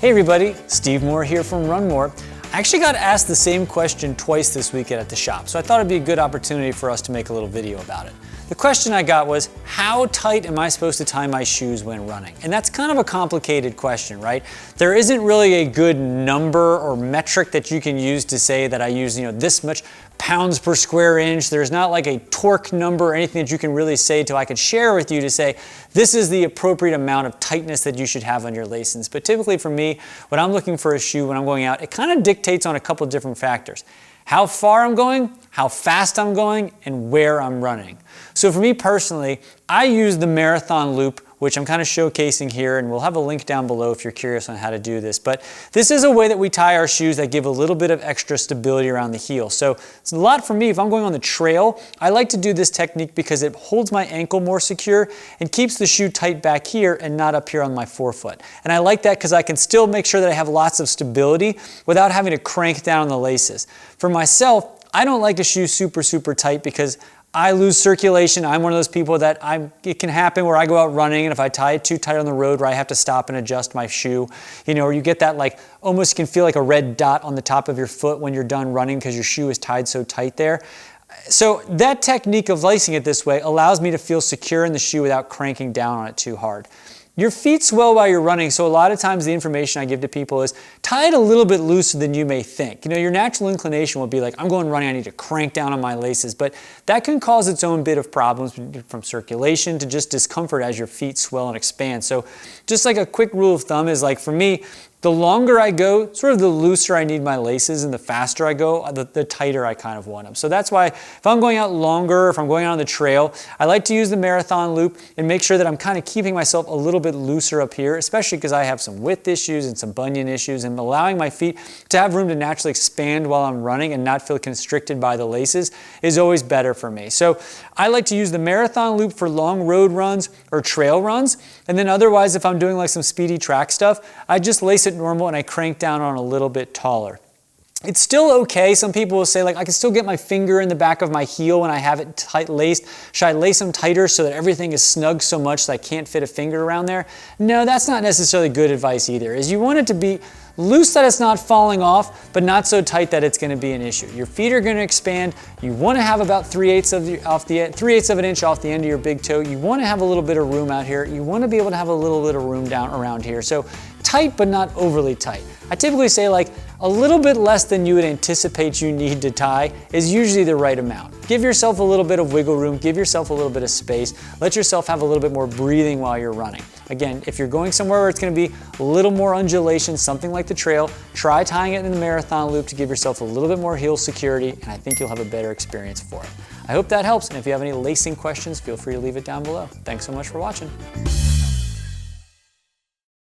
Hey everybody, Steve Moore here from Run More. I actually got asked the same question twice this weekend at the shop, so I thought it'd be a good opportunity for us to make a little video about it. The question I got was, how tight am I supposed to tie my shoes when running? And that's kind of a complicated question, right? There isn't really a good number or metric that you can use to say that I use, this much pounds per square inch. There's not like a torque number or anything that you can really say I could share with you to say, this is the appropriate amount of tightness that you should have on your laces. But typically for me, when I'm looking for a shoe when I'm going out, it kind of dictates on a couple different factors. How far I'm going, how fast I'm going, and where I'm running. So for me personally, I use the marathon loop, which I'm kind of showcasing here, and we'll have a link down below if you're curious on how to do this. But this is a way that we tie our shoes that give a little bit of extra stability around the heel. So it's a lot for me. If I'm going on the trail, I like to do this technique because it holds my ankle more secure and keeps the shoe tight back here and not up here on my forefoot. And I like that because I can still make sure that I have lots of stability without having to crank down the laces. For myself, I don't like a shoe super super tight because I lose circulation. I'm one of those people that it can happen where I go out running and if I tie it too tight on the road where I have to stop and adjust my shoe, or you get that almost can feel like a red dot on the top of your foot when you're done running because your shoe is tied so tight there. So that technique of lacing it this way allows me to feel secure in the shoe without cranking down on it too hard. Your feet swell while you're running, so a lot of times the information I give to people is tie it a little bit looser than you may think. Your natural inclination will be like, I'm going running, I need to crank down on my laces, but that can cause its own bit of problems from circulation to just discomfort as your feet swell and expand. So just like a quick rule of thumb is for me, the longer I go, sort of the looser I need my laces, and the faster I go, the tighter I kind of want them. So that's why if I'm going out longer, if I'm going out on the trail, I like to use the marathon loop and make sure that I'm kind of keeping myself a little bit looser up here, especially because I have some width issues and some bunion issues, and allowing my feet to have room to naturally expand while I'm running and not feel constricted by the laces is always better for me. So I like to use the marathon loop for long road runs or trail runs, and then otherwise if I'm doing some speedy track stuff, I just lace it normal and I crank down on a little bit taller. It's still okay. Some people will say I can still get my finger in the back of my heel when I have it tight laced. Should I lace them tighter so that everything is snug so much that I can't fit a finger around there? No, that's not necessarily good advice either. You want it to be loose that it's not falling off, but not so tight that it's going to be an issue. Your feet are going to expand. You want to have about 3/8 of an inch off the end of your big toe. You want to have a little bit of room out here. You want to be able to have a little bit of room down around here. So tight, but not overly tight. I typically say a little bit less than you would anticipate you need to tie is usually the right amount. Give yourself a little bit of wiggle room, give yourself a little bit of space, let yourself have a little bit more breathing while you're running. Again, if you're going somewhere where it's going to be a little more undulation, something like the trail, try tying it in the marathon loop to give yourself a little bit more heel security, and I think you'll have a better experience for it. I hope that helps, and if you have any lacing questions, feel free to leave it down below. Thanks so much for watching.